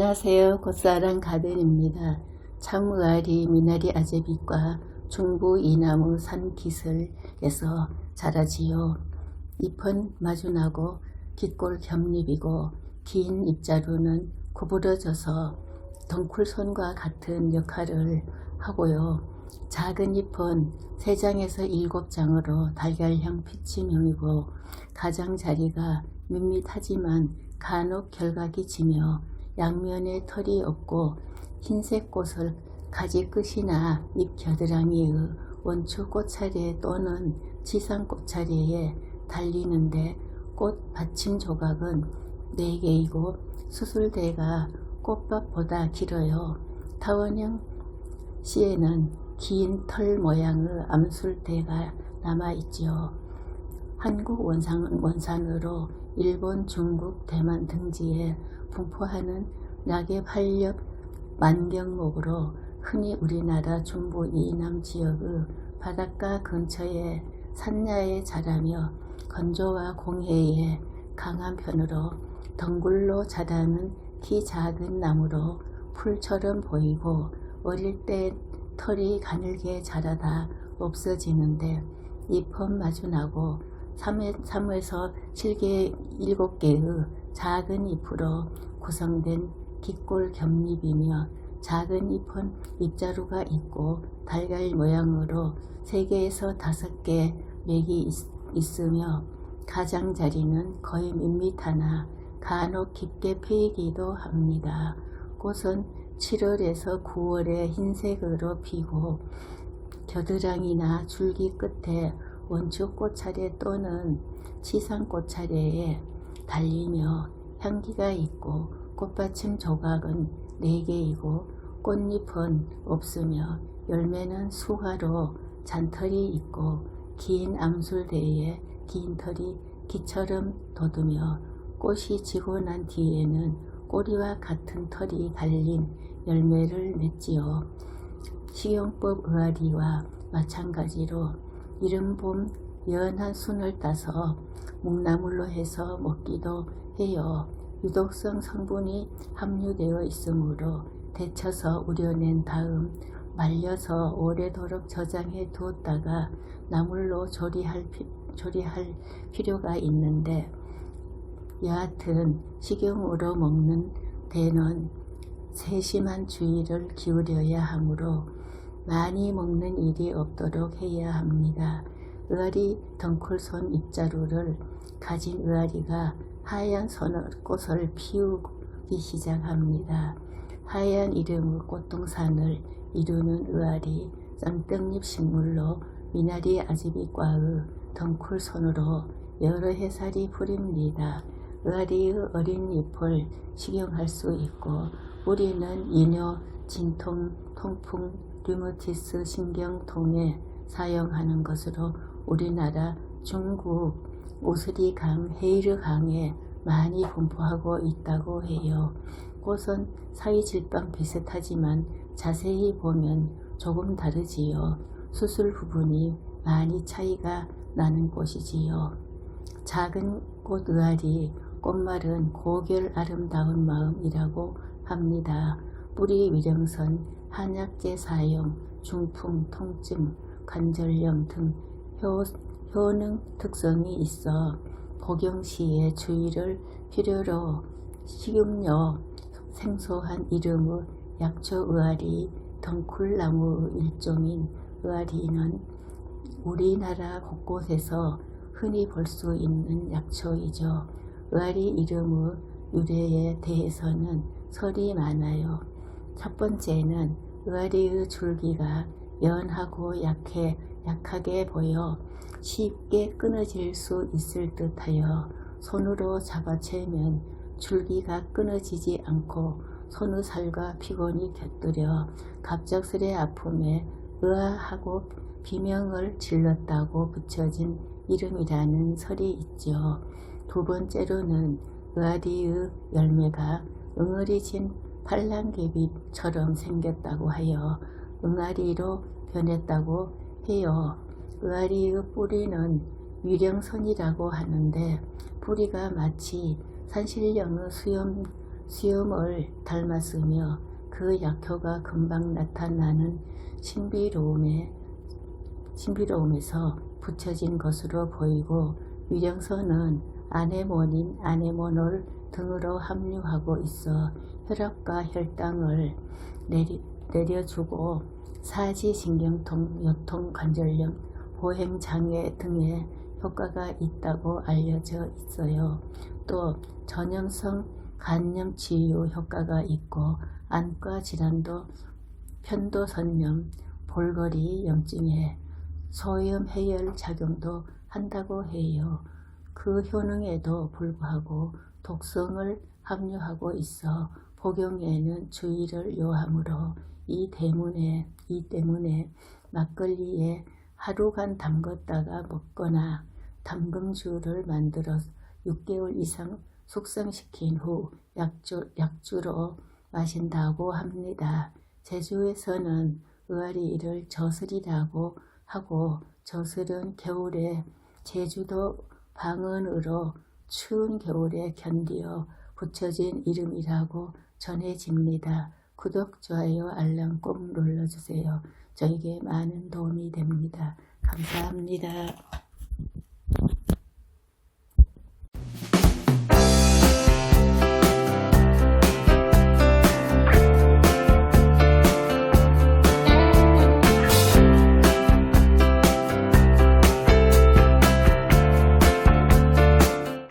안녕하세요. 꽃사랑 가든입니다. 참의아리 미나리 아제빛과 중부 이나무 산기슬에서 자라지요. 잎은 마주나고 깃골 겹잎이고 긴 잎자루는 구부러져서 덩쿨손과 같은 역할을 하고요. 작은 잎은 3장에서 7장으로 달걀형 피치명이고 가장자리가 밋밋하지만 간혹 결각이 지며 양면에 털이 없고 흰색 꽃을 가지 끝이나 잎 겨드랑이의 원추 꽃차례 또는 지상 꽃차례에 달리는데 꽃 받침 조각은 4개이고 수술대가 꽃밭보다 길어요. 타원형 씨에는 긴 털 모양의 암술대가 남아있지요. 한국 원산으로 일본, 중국, 대만 등지에 분포하는 낙엽 활력 만경목으로 흔히 우리나라 중부 이남 지역의 바닷가 근처의 산야에 자라며 건조와 공해에 강한 편으로 덩굴로 자라는 키 작은 나무로 풀처럼 보이고 어릴 때 털이 가늘게 자라다 없어지는데 잎은 마주나고 3에서 7개의 작은 잎으로 구성된 깃골 겹잎이며 작은 잎은 잎자루가 있고 달걀 모양으로 3개에서 5개 맥이 있으며 가장자리는 거의 밋밋하나 간혹 깊게 패이기도 합니다. 꽃은 7월에서 9월에 흰색으로 피고 겨드랑이나 줄기 끝에 원추 꽃차례 또는 지상 꽃차례에 달리며 향기가 있고 꽃받침 조각은 4개이고 꽃잎은 없으며 열매는 수화로 잔털이 있고 긴 암술대에 긴 털이 기처럼 돋으며 꽃이 지고 난 뒤에는 꼬리와 같은 털이 달린 열매를 맺지요. 식용법 의아리와 마찬가지로 이른봄 연한 순을 따서 묵나물로 해서 먹기도 해요. 유독성 성분이 함유되어 있으므로 데쳐서 우려낸 다음 말려서 오래도록 저장해 두었다가 나물로 조리할 필요가 있는데 여하튼 식용으로 먹는 데는 세심한 주의를 기울여야 하므로 많이 먹는 일이 없도록 해야 합니다. 의아리 덩쿨손 잎자루를 가진 의아리가 하얀 꽃을 피우기 시작합니다. 하얀 이름의 꽃동산을 이루는 의아리 쌍떡잎 식물로 미나리 아제빛과의 덩쿨손으로 여러 해살이 부립니다. 의아리의 어린 잎을 식용할 수 있고 뿌리는 이뇨, 진통, 통풍, 류머티스 신경통에 사용하는 것으로 우리나라 중국 오스리강, 헤이르강에 많이 분포하고 있다고 해요. 꽃은 사이질방 비슷하지만 자세히 보면 조금 다르지요. 수술 부분이 많이 차이가 나는 꽃이지요. 작은 꽃 의아리 꽃말은 고결 아름다운 마음이라고 합니다. 뿌리 위령선, 한약재 사용, 중풍, 통증, 관절염 등 효능 특성이 있어 복용 시에 주의를 필요로 식용료 생소한 이름의 약초 의아리 덩쿨나무의 일종인 의아리는 우리나라 곳곳에서 흔히 볼 수 있는 약초이죠. 의아리 이름의 유래에 대해서는 설이 많아요. 첫 번째는 의아리의 줄기가 연하고 약하게 보여 쉽게 끊어질 수 있을 듯하여 손으로 잡아채면 줄기가 끊어지지 않고 손의 살과 피곤이 곁들여 갑작스레 아픔에 의아하고 비명을 질렀다고 붙여진 이름이라는 설이 있죠. 두 번째로는 의아리의 열매가 응어리진 팔랑개비처럼 생겼다고 하여 응아리로 변했다고 해요. 의아리의 뿌리는 위령선이라고 하는데 뿌리가 마치 산신령의 수염을 닮았으며 그 약효가 금방 나타나는 신비로움에서 붙여진 것으로 보이고, 위령선은 아네모닌, 아네모놀 등으로 함유하고 있어 혈압과 혈당을 내려주고 사지신경통, 요통관절염, 보행장애 등에 효과가 있다고 알려져 있어요. 또 전염성 간염 치유 효과가 있고, 안과 질환도 편도선염, 볼거리 염증에 소염 해열 작용도 한다고 해요. 그 효능에도 불구하고 독성을 함유하고 있어 복용에는 주의를 요하므로 이 때문에 막걸리에 하루간 담갔다가 먹거나 담금주를 만들어 6개월 이상 숙성시킨 후 약주로 마신다고 합니다. 제주에서는 의아리를 젖을이라고 하고, 젖을은 겨울에 제주도 방언으로 추운 겨울에 견디어 붙여진 이름이라고 전해집니다. 구독, 좋아요, 알람 꼭 눌러주세요. 저에게 많은 도움이 됩니다. 감사합니다.